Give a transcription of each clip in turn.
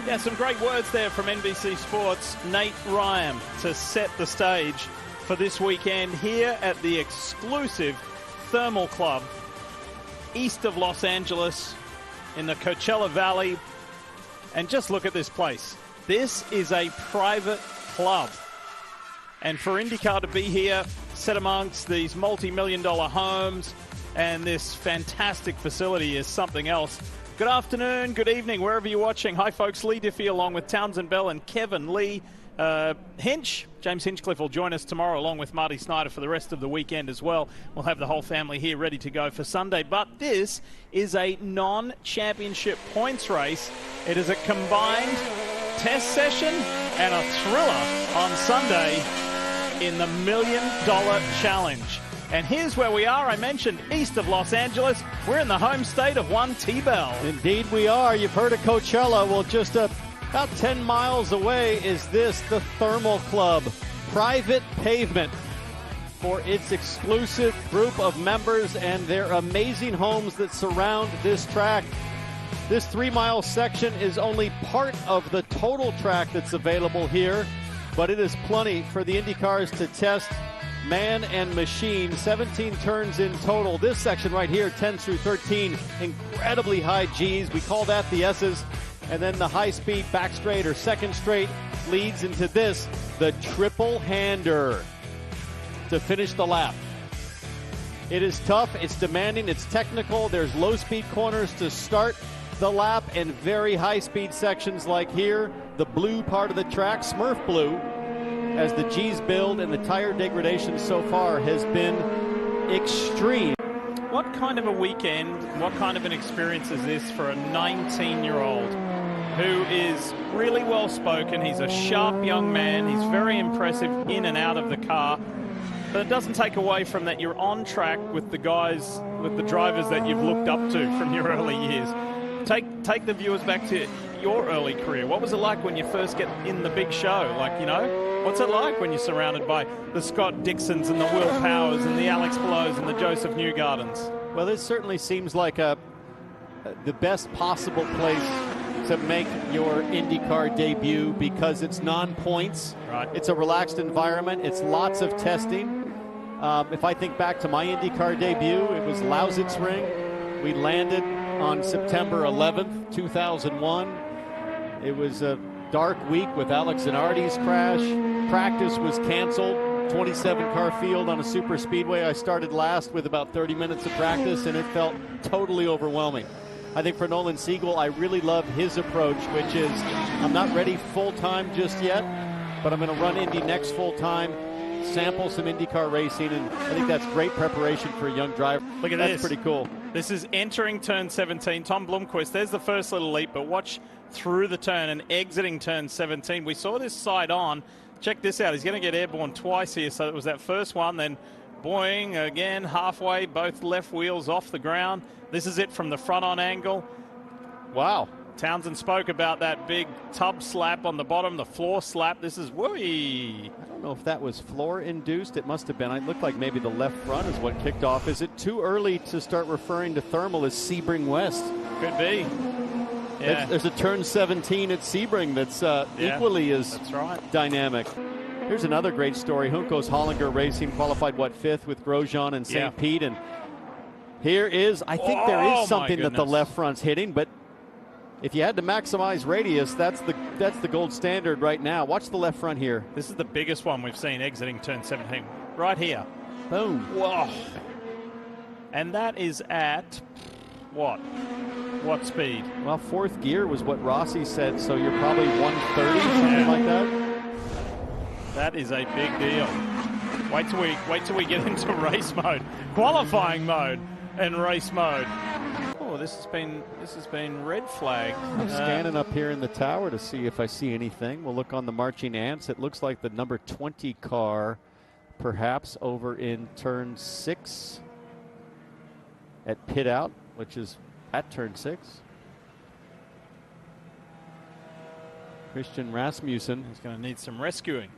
Yeah, some great words there from NBC Sports' Nate Ryan to set the stage for this weekend here at the exclusive Thermal Club east of Los Angeles in the Coachella Valley. And just look at this place. This is a private club. And for IndyCar to be here, set amongst these multi-million-dollar homes and this fantastic facility is something else. Good afternoon, good evening, wherever you're watching. Hi, folks. Lee Diffie along with Townsend Bell and Kevin Lee. Hinch, James Hinchcliffe will join us tomorrow along with Marty Snyder for the rest of the weekend as well. We'll have the whole family here ready to go for Sunday. But this is a non-championship points race. It is a combined test session and a thriller on Sunday in the $1 Million Challenge. And here's where we are. I mentioned east of Los Angeles. We're in the home state of one T-Bell. Indeed we are. You've heard of Coachella. Well, just about 10 miles away is this, the Thermal Club. Private pavement for its exclusive group of members and their amazing homes that surround this track. This 3-mile section is only part of the total track that's available here, but it is plenty for the IndyCars to test man and machine. 17 turns in total. This section right here, 10 through 13, incredibly high G's. We call that the S's. And then the high-speed back straight or second straight leads into this, the triple-hander to finish the lap. It is tough, it's demanding, it's technical. There's low-speed corners to start the lap and very high-speed sections like here, the blue part of the track, Smurf blue, as the G's build and the tire degradation so far has been extreme. What kind of a weekend, what kind of an experience is this for a 19-year-old who is really well-spoken? He's a sharp young man. He's very impressive in and out of the car. But it doesn't take away from that you're on track with the guys, with the drivers that you've looked up to from your early years. Take the viewers back to your early career. What was it like when you first get in the big show? Like, you know, what's it like when you're surrounded by the Scott Dixons and the Will Powers and the Alex Palous and the Joseph Newgardens? Well, this certainly seems like the best possible place to make your IndyCar debut because it's non-points. Right. It's a relaxed environment. It's lots of testing. If I think back to my IndyCar debut, it was Lausitz's Ring. We landed on September 11th, 2001. It was a dark week with Alex Zanardi's crash. Practice was canceled. 27-car field on a super speedway. I started last with about 30 minutes of practice, and it felt totally overwhelming. I think for Nolan Siegel, I really love his approach, which is I'm not ready full-time just yet, but I'm going to run Indy next full-time, sample some IndyCar racing, and I think that's great preparation for a young driver. Look at that's this. Pretty cool. This is entering turn 17. Tom Blomqvist, there's the first little leap, but watch through the turn and exiting turn 17. We saw this side on. Check this out. He's going to get airborne twice here. So it was that first one, then boing again halfway, both left wheels off the ground. This is it from the front on angle. Wow. Townsend spoke about that big tub slap on the bottom, the floor slap. This is whooey. I don't know if that was floor induced. It must have been. It looked like maybe the left front is what kicked off. Is it too early to start referring to Thermal as Sebring West? Could be. Yeah. There's a turn 17 at Sebring that's equally as dynamic. Here's another great story. Juncos Hollinger Racing qualified, fifth with Grosjean and St. Pete. And here is, I think there is something that the left front's hitting, but if you had to maximize radius, that's the gold standard right now. Watch the left front here. This is the biggest one we've seen exiting turn 17. Right here. Boom. Whoa. And that is at what? What speed? Well, fourth gear was what Rossi said, so you're probably 130, something like that. That is a big deal. Wait till we get into race mode, qualifying mode, and race mode. Oh, this has been red flagged. I'm scanning up here in the tower to see if I see anything. We'll look on the marching ants. It looks like the number 20 car, perhaps over in turn 6 at pit out, which is at turn 6. Christian Rasmussen. He's going to need some rescuing.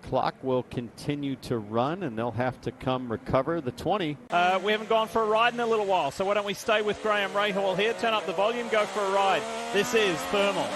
Clock will continue to run, and they'll have to come recover the 20. We haven't gone for a ride in a little while, so why don't we stay with Graham Rahal here, turn up the volume, go for a ride. This is Thermal.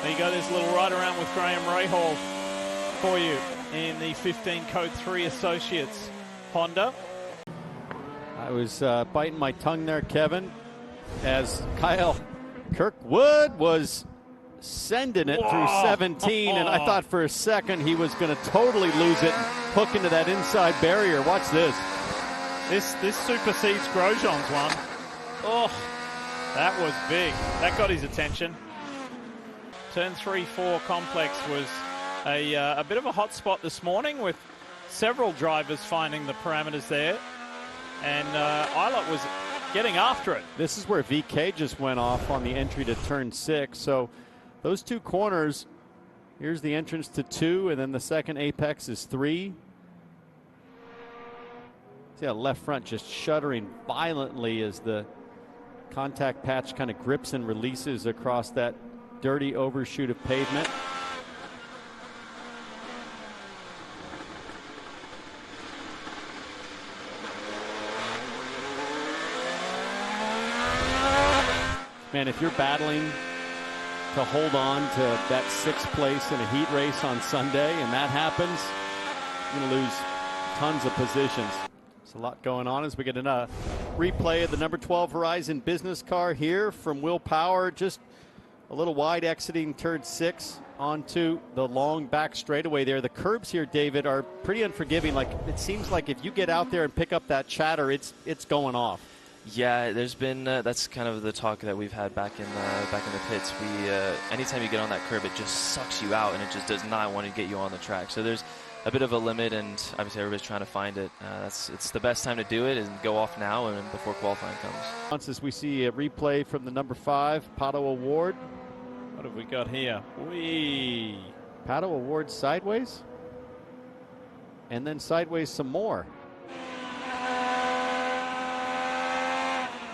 There you go, there's a little ride around with Graham Rahal for you in the 15 Code 3 Associates Honda. I was biting my tongue there, Kevin, as Kyle Kirkwood was sending it through 17, and I thought for a second he was going to totally lose it and hook into that inside barrier. Watch this. This supersedes Grosjean's one. Oh, that was big. That got his attention. Turn 3-4 complex was a bit of a hot spot this morning with several drivers finding the parameters there. And Eilert was getting after it. This is where VK just went off on the entry to turn 6. So those two corners, here's the entrance to 2, and then the second apex is 3. See that left front just shuddering violently as the contact patch kind of grips and releases across that dirty overshoot of pavement. Man, if you're battling to hold on to that 6th place in a heat race on Sunday and that happens, you're going to lose tons of positions. There's a lot going on as we get a replay of the number 12 Horizon business car here from Will Power. Just a little wide exiting turn 6 onto the long back straightaway there. The curbs here, David, are pretty unforgiving. Like, it seems like if you get out there and pick up that chatter, it's going off. Yeah, there's been that's kind of the talk that we've had back in the pits. Anytime you get on that curb, it just sucks you out, and it just does not want to get you on the track. So there's a bit of a limit, and obviously everybody's trying to find it. It's the best time to do it, and go off now and before qualifying comes. As we see a replay from the number 5 Pato Award. What have we got here? Whee! Pato Award sideways, and then sideways some more.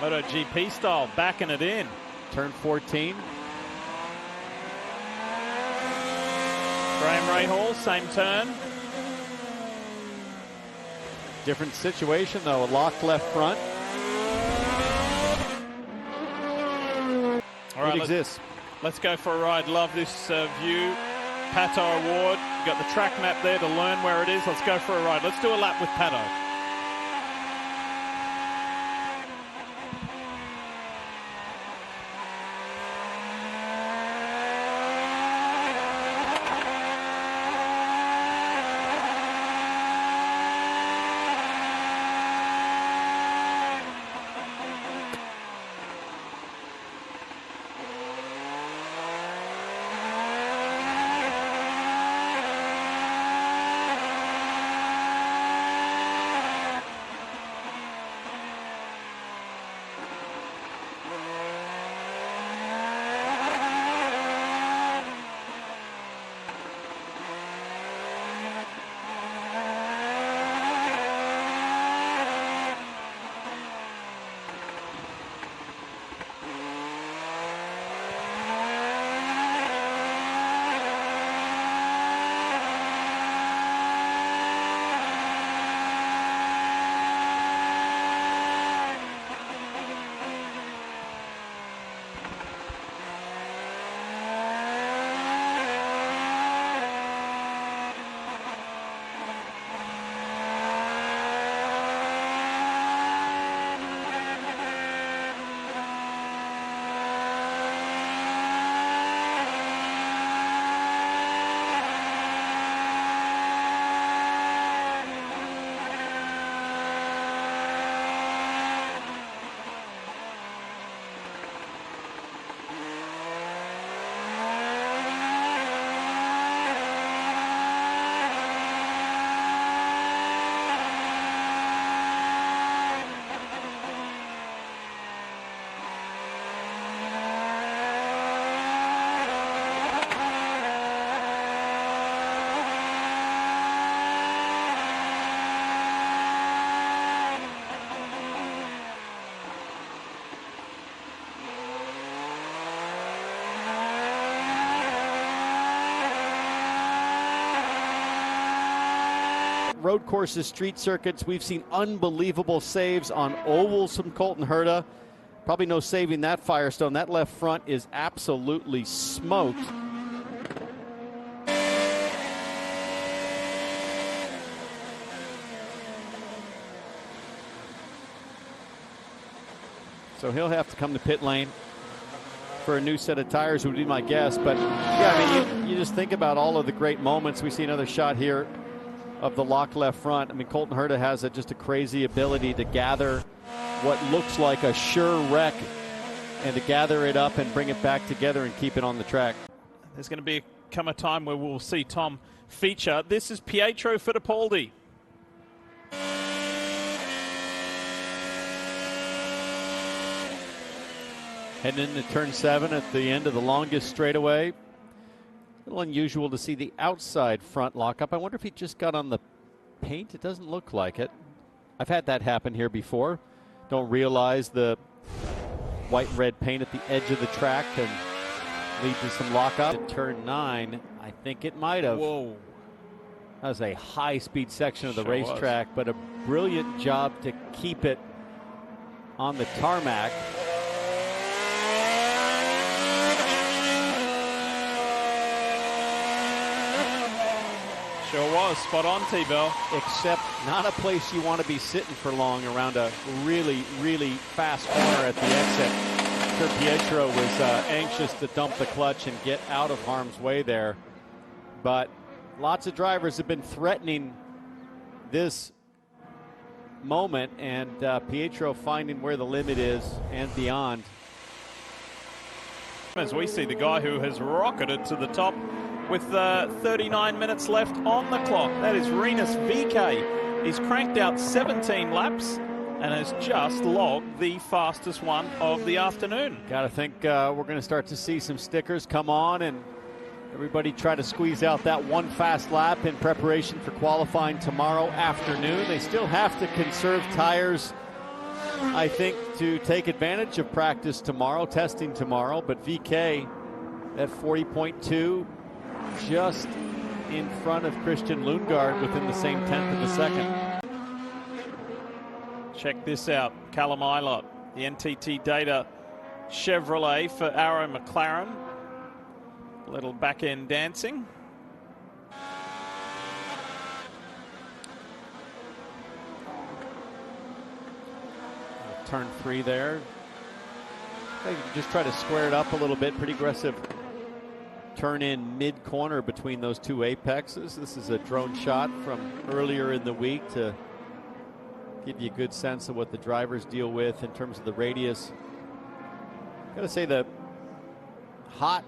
MotoGP style, backing it in. Turn 14. Graham Rahal, same turn. Different situation though, a locked left front. All right, it exists. Let's go for a ride. Love this view. Pato Award. You've got the track map there to learn where it is. Let's go for a ride. Let's do a lap with Pato. road courses, street circuits. We've seen unbelievable saves on ovals from Colton Herta. Probably no saving that Firestone. That left front is absolutely smoked. So he'll have to come to pit lane for a new set of tires, would be my guess. But yeah, I mean, you just think about all of the great moments. We see another shot here of the locked left front. I mean, Colton Herta has just a crazy ability to gather what looks like a sure wreck and to gather it up and bring it back together and keep it on the track. There's going to come a time where we'll see Tom feature. This is Pietro Fittipaldi. Heading into turn 7 at the end of the longest straightaway. A little unusual to see the outside front lockup. I wonder if he just got on the paint. It doesn't look like it. I've had that happen here before. Don't realize the white-red paint at the edge of the track can lead to some lockup. At turn 9, I think it might have. Whoa. That was a high-speed section of the Sure racetrack, but a brilliant job to keep it on the tarmac. Sure was. Spot on, T-Bell. Except not a place you want to be sitting for long around a really, really fast corner at the exit. I'm sure Pietro was anxious to dump the clutch and get out of harm's way there. But lots of drivers have been threatening this moment, and Pietro finding where the limit is and beyond. As we see the guy who has rocketed to the top with 39 minutes left on the clock. That is Rinus VK. He's cranked out 17 laps and has just logged the fastest one of the afternoon. Got to think we're going to start to see some stickers come on and everybody try to squeeze out that one fast lap in preparation for qualifying tomorrow afternoon. They still have to conserve tires, I think, to take advantage of practice tomorrow, testing tomorrow. But VK at 40.2, just in front of Christian Lundgaard within the same tenth of a second. Check this out. Callum Eilert, the NTT Data Chevrolet for Arrow McLaren. A little back end dancing. Turn 3 there. They just try to square it up a little bit. Pretty aggressive turn in mid-corner between those two apexes. This is a drone shot from earlier in the week to give you a good sense of what the drivers deal with in terms of the radius. Gotta say the hot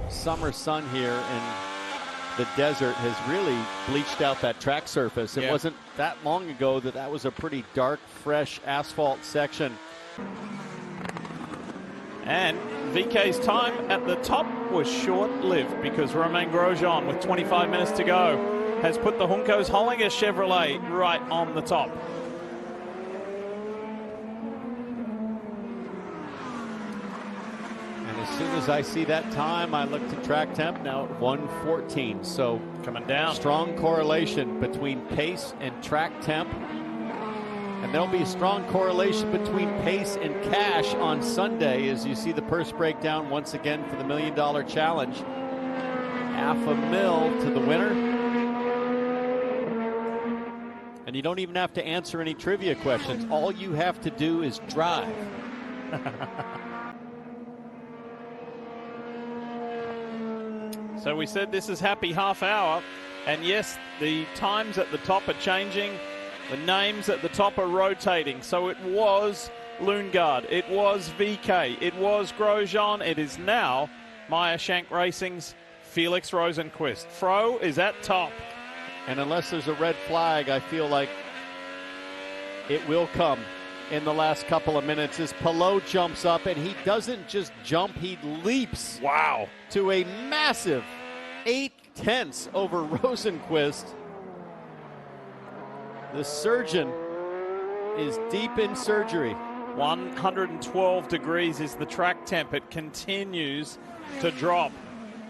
summer sun here in the desert has really bleached out that track surface. It wasn't that long ago that was a pretty dark, fresh asphalt section. And VK's time at the top was short-lived because Romain Grosjean, with 25 minutes to go, has put the Juncos Hollinger Chevrolet right on the top. And as soon as I see that time, I look to track temp now at 1:14. So coming down. Strong correlation between pace and track temp. And there'll be a strong correlation between pace and cash on Sunday as you see the purse breakdown once again for the $1 Million Challenge. $500,000 to the winner. And you don't even have to answer any trivia questions. All you have to do is drive. So we said this is happy half hour. And yes, the times at the top are changing. The names at the top are rotating. So it was Lundgaard, it was VK, it was Grosjean, it is now Meyer Shank Racing's Felix Rosenqvist. Fro is at top. And unless there's a red flag, I feel like it will come in the last couple of minutes as Palou jumps up, and he doesn't just jump, he leaps. Wow. To a massive 8/10 over Rosenqvist. The surgeon is deep in surgery. 112 degrees is the track temp. It continues to drop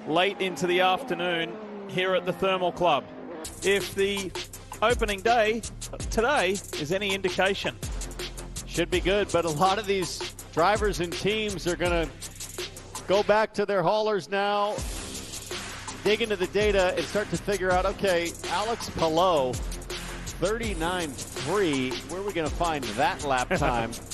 late into the afternoon here at the Thermal Club. If the opening day today is any indication. Should be good, but a lot of these drivers and teams are going to go back to their haulers now, dig into the data, and start to figure out, okay, Alex Palou, 39.3, where are we going to find that lap time?